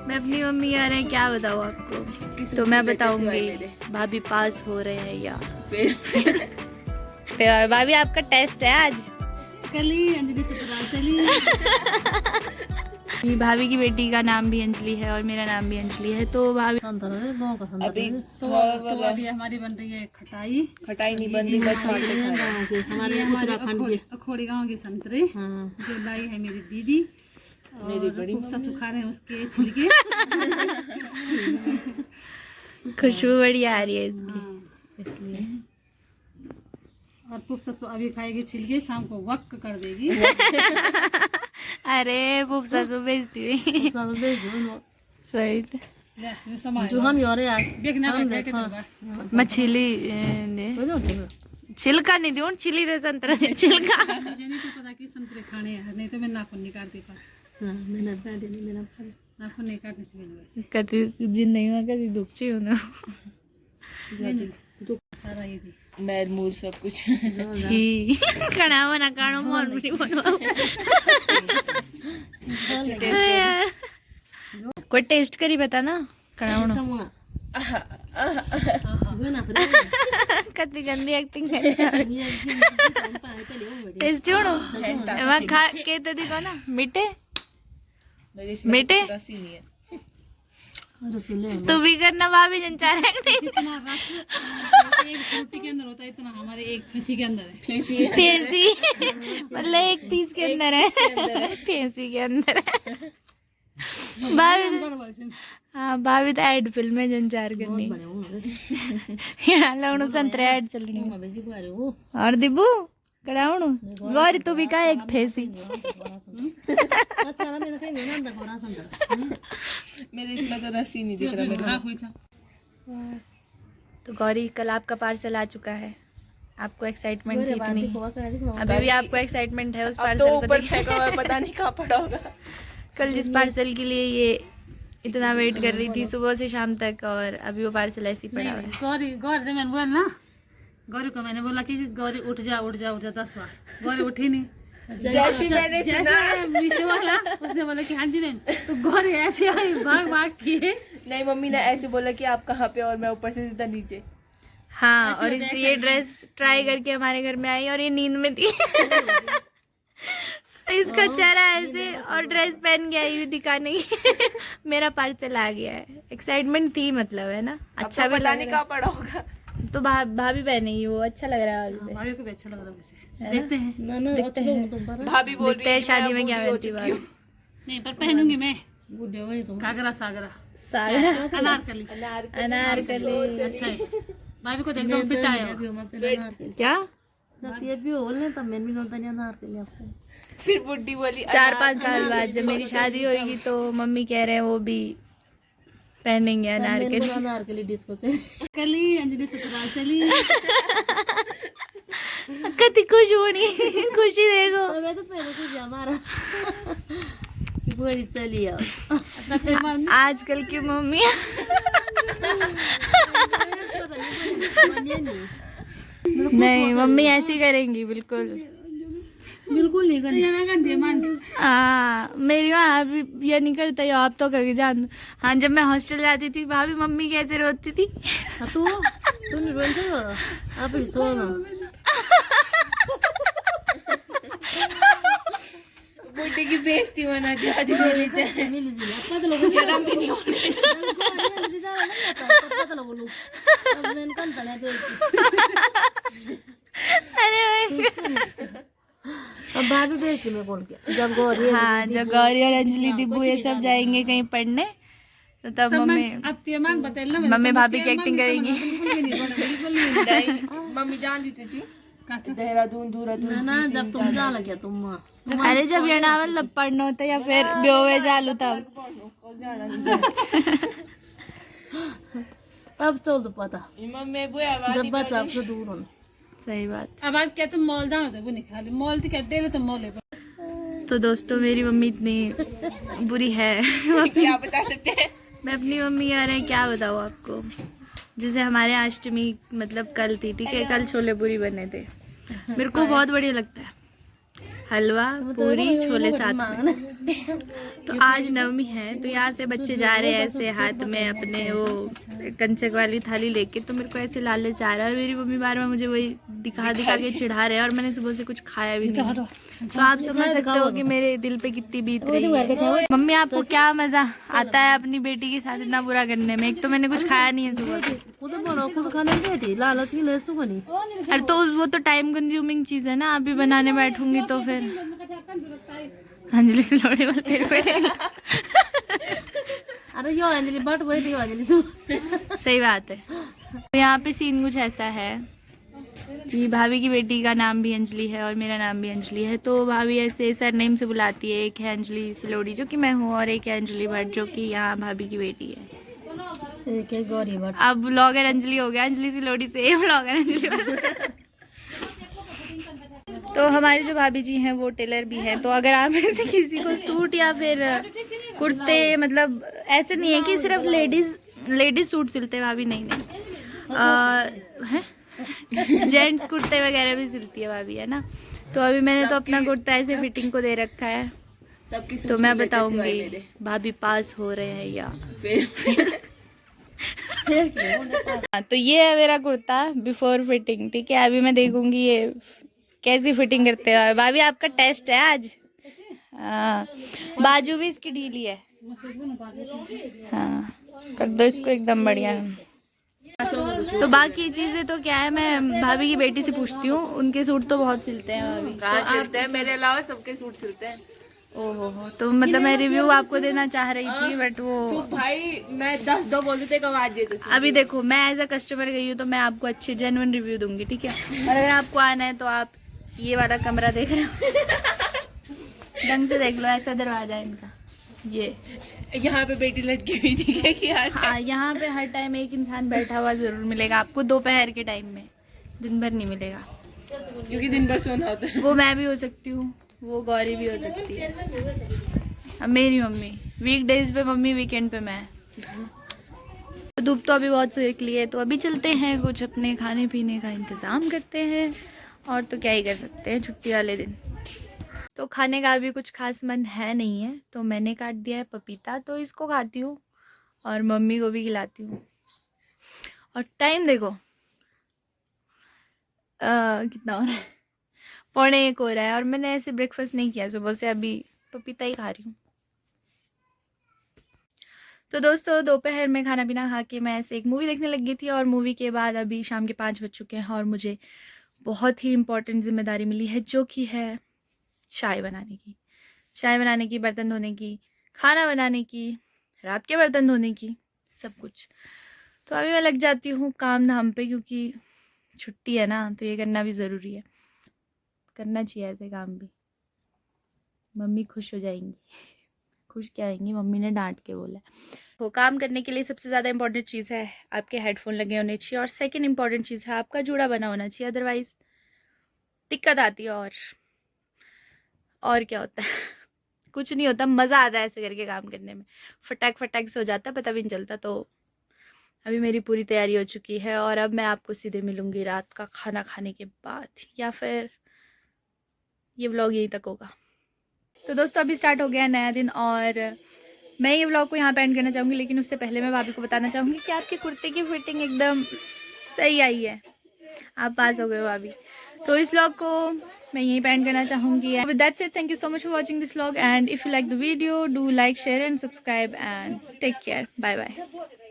मैं अपनी मम्मी आ रहे हैं, क्या बताऊँ आपको। तो मैं बताऊंगी भाभी पास हो रहे हैं या फिर भाभी आपका टेस्ट है आज। कल ही अंजलि से पता चली। ये भाभी की बेटी का नाम भी अंजलि है और मेरा नाम भी अंजलि है। तो भाभी अभी तो अभी हमारी बन रही है खटाई नहीं बन रही, बस हमारे उत्तराखंड के अखोड़ी गांव के संतरे जो लाई है मेरी दीदी। मेरी बड़ी सुखा रहे हैं उसके छिलके। खुशबू बड़ी आ रही है इसलिए। और पुप्सा अभी खाएगी छिलके, शाम को वक्त कर देगी। अरे पुप्सा सु बेचती सही जो हम देखना मछली छिलका नहीं दूँ, छिली दे संतरा छिलका। मुझे नहीं तो पता कि संतरे खाने हैं, नहीं तो मैं नाखून नहीं काटती पर नाखून नहीं काटने से मैंने वैसे कभी जिन नहीं हुआ कभी दुखची हूँ ना सारा ये थी मैर मूर सब कुछ जी कणावा ना काणो मोन भी बनवाओ। कोई टेस्ट करी बता ना कणावणो। कितनी गंदी एक्टिंग है। टेस्ट होणो एमा खा के तो दिखो ना मीठे मीठे तू भी करना भाभी जन चार एक्टिंग। जितना रस एक रोटी के अंदर होता है इतना हमारे एक फंसी के अंदर है। फेंसी मतलब एक पीस के अंदर है, फेंसी के अंदर है। भाभी हाँ भाभी तो एड फिल्म में जनचार करनी यहाँ लगनू संतरे एड चलनी और दिबू कड़ावणू गौरी तू भी का एक फेंसी। मेरे इसमें तो रस ही नहीं दिख रहा। तो गौरी कल आपका पार्सल आ चुका है, आपको एक्साइटमेंट थी इतनी, अभी भी आपको एक्साइटमेंट है उस पार्सल को ऊपर फेंका हुआ पता नहीं कहाँ पड़ा होगा। कल जिस पार्सल के लिए ये इतना वेट कर रही थी सुबह से शाम तक, और अभी वो पार्सल ऐसे ही पड़ा हुआ है। गौरी से मैंने बोला ना, गौरी को मैंने बोला कि गौरी उठ जा 10 बार, गौरी उठी नहीं। जैसे मैंने सुना मीशो वाला उसने बोला कि हाँ जी मैम, तो गौरी ऐसे आई भाग के। नहीं मम्मी ने ऐसे बोला कि आप कहाँ पे, और मैं ऊपर से सीधा नीचे। हाँ और ये ड्रेस ट्राई करके हमारे घर में आई और ये नींद में थी। इसका चेहरा ऐसे और ड्रेस पहन के आई हुई दिखाने की। मेरा पार्सल आ गया है, एक्साइटमेंट थी मतलब है ना। अच्छा भी पता नहीं कहाँ पड़ा होगा। तो भाभी पहनेगी वो अच्छा लग रहा है। भाभी को भी अच्छा लग रहा है वैसे, देखते हैं भाभी बोल रही है शादी में क्या पहनती भाभी। नहीं पर पहनूंगी मैं घाघरा सागरा अनारकली। अच्छा है भाभी को देखो फिट आया क्या फिर बुड्ढी बोली 4-5 साल बाद जब मेरी शादी होगी तो मम्मी कह रहे हैं वो भी पहनेंगे अनारकली। डिस्को से कली अंजलि से पता चली। कति खुश होनी खुशी देखो। तो मैं तो पहले खुश हमारा पूरी चली आजकल की मम्मी नहीं मम्मी ऐसी करेंगी बिल्कुल नहीं करेंगे। हाँ मेरी माँ अभी ये नहीं करता यो आप तो करके जान। हाँ जब मैं हॉस्टल जाती थी भाभी मम्मी कैसे रोती थी। तू नहीं रोई आप सोना बुड्ढी की बेइज्जती बना दी आज बोली थे। शर्म भी नहीं होती। अब भाभी भेज मैं बोल के जब गौरी हाँ जब गौरी और अंजलि दिब्बू ये सब जाएंगे कहीं पढ़ने तो तब मम्मी भाभी की एक्टिंग करेंगी। मम्मी जान दी थी देहरादून ना जब तुम जा लगे तुम अरे जब ये ना मतलब पढ़ना होता या फिर ब्योवे जालू तब तब चल तो पता मम्मी जब बच्चा आपसे दूर होना। सही बात। अब आज क्या तुम मॉल जाओ तो वो नहीं खा मॉल थी कहते हैं तो मॉल है। तो दोस्तों मेरी मम्मी इतनी बुरी है क्या बता सकते हैं। मैं अपनी मम्मी आ रहे हैं क्या बताऊँ आपको। जैसे हमारे यहाँ अष्टमी मतलब कल थी ठीक है, कल छोले पूरी बने थे, मेरे को बहुत बढ़िया लगता है हलवा, पूरी, छोले साथ में। तो आज नवमी है, तो यहाँ से बच्चे जा रहे हैं ऐसे हाथ में अपने वो कंचक वाली थाली लेके। तो मेरे को ऐसे लालच आ रहा है और मेरी मम्मी बार बार मुझे वही दिखा के चिढ़ा रहे हैं और मैंने सुबह से कुछ खाया भी नहीं। तो आप समझ सकते हो कि मेरे दिल पे कितनी बीत रही है। मम्मी आपको क्या मजा आता है अपनी बेटी के साथ इतना बुरा करने में? एक तो मैंने कुछ खाया नहीं है सुबह से। अरे तो वो तो टाइम कंज्यूमिंग चीज है ना, अभी बनाने बैठूंगी तो फिर अंजलि से लोड़े वाले तेरे पे अरे यो अंजलि बट वही दियो अंजलि सुन। सही बात है। तो यहाँ पे सीन कुछ ऐसा है कि भाभी की बेटी का नाम भी अंजलि है और मेरा नाम भी अंजलि है। तो भाभी ऐसे सरनेम से बुलाती है। एक है अंजलि सिलोड़ी जो कि मैं हूँ और एक है अंजलि भट्ट जो कि यहाँ भाभी की बेटी है। एक है गौरी भट्ट। अब ब्लॉगर अंजलि हो गया, अंजलि सिलोड़ी से ब्लॉगर अंजलि भट्ट। तो हमारे जो भाभी जी हैं वो टेलर भी हैं। तो अगर आप में से किसी को सूट या फिर कुर्ते, मतलब ऐसे नहीं है कि सिर्फ लेडीज सूट सिलते हैं भाभी, नहीं है जेंट्स कुर्ते वगैरह भी सिलती है भाभी, है ना। तो अभी मैंने तो अपना कुर्ता ऐसे फिटिंग को दे रखा है, तो मैं बताऊंगी भाभी पास हो रहे हैं या तो ये है मेरा कुर्ता बिफोर फिटिंग, ठीक है। अभी मैं देखूंगी ये कैसी फिटिंग करते हो भाभी। आपका टेस्ट है आज। हाँ, बाजू भी इसकी ढीली है। हाँ, कर दो इसको एकदम बढ़िया। तो बाकी चीजें तो क्या है, मैं भाभी की बेटी से पूछती हूँ, उनके सूट तो बहुत सिलते हैं भाभी। कहाँ सिलते हैं? मेरे अलावा सबके सूट सिलते हैं। ओहो, तो मतलब मैं रिव्यू आपको देना चाह रही थी बट वो भाई मैं 10 दो बोलते थे कब आज देते। अभी देखो, मैं एज अ कस्टमर गई हूँ तो मैं आपको अच्छे जेन्युइन रिव्यू दूंगी, ठीक है। और अगर आपको आना है तो आप ये वाला कमरा देख रहे हो, ढंग से देख लो, ऐसा दरवाजा है इनका। ये यहाँ पे बेटी लटकी हुई थी कि यार। हाँ, यहाँ पे हर टाइम एक इंसान बैठा हुआ जरूर मिलेगा आपको, दोपहर के टाइम में, दिन भर नहीं मिलेगा क्योंकि दिन भर सोना होता है। वो मैं भी हो सकती हूँ, वो गौरी भी हो सकती है। अब मेरी मम्मी वीकडेज पे मम्मी, वीकेंड पे मैं। तो धूप तो अभी बहुत सेक ली है, तो अभी चलते हैं कुछ अपने खाने पीने का इंतज़ाम करते हैं। और तो क्या ही कर सकते हैं छुट्टी वाले दिन। तो खाने का अभी कुछ खास मन है नहीं है, तो मैंने काट दिया है पपीता, तो इसको खाती हूँ और मम्मी को भी खिलाती हूँ। और टाइम देखो कितना हो रहा है, 1:45 हो रहा है और मैंने ऐसे ब्रेकफास्ट नहीं किया सुबह से, अभी पपीता ही खा रही हूँ। तो दोस्तों दोपहर में खाना पीना खा के मैं ऐसे एक मूवी देखने लग गई थी और मूवी के बाद अभी शाम के 5 बज चुके हैं और मुझे बहुत ही इम्पोर्टेंट जिम्मेदारी मिली है जो कि है चाय बनाने की, बर्तन धोने की, खाना बनाने की, रात के बर्तन धोने की, सब कुछ। तो अभी मैं लग जाती हूँ काम धाम पे, क्योंकि छुट्टी है ना, तो ये करना भी ज़रूरी है, करना चाहिए ऐसे काम भी। मम्मी खुश हो जाएंगी। खुश क्या आएंगी, मम्मी ने डांट के बोला। तो काम करने के लिए सबसे ज़्यादा इंपॉर्टेंट चीज़ है आपके हेडफोन लगे होने चाहिए और सेकंड इंपॉर्टेंट चीज़ है आपका जूड़ा बना होना चाहिए, अदरवाइज़ दिक्कत आती है। और क्या होता है कुछ नहीं होता, मज़ा आता है ऐसे करके काम करने में, फटाक से हो जाता है, पता भी नहीं चलता। तो अभी मेरी पूरी तैयारी हो चुकी है और अब मैं आपको सीधे मिलूँगी रात का खाना खाने के बाद, या फिर ये व्लॉग यहीं तक होगा। तो दोस्तों अभी स्टार्ट हो गया नया दिन और मैं ये व्लॉग को यहाँ पे एंड करना चाहूँगी, लेकिन उससे पहले मैं भाभी को बताना चाहूँगी कि आपके कुर्ते की फिटिंग एकदम सही आई है, आप पास हो गए हो भाभी। तो इस व्लॉग को मैं यहीं पे एंड करना चाहूँगी। With that said, thank you so much for watching this vlog and if you like the video do like, share and subscribe and take care. Bye bye.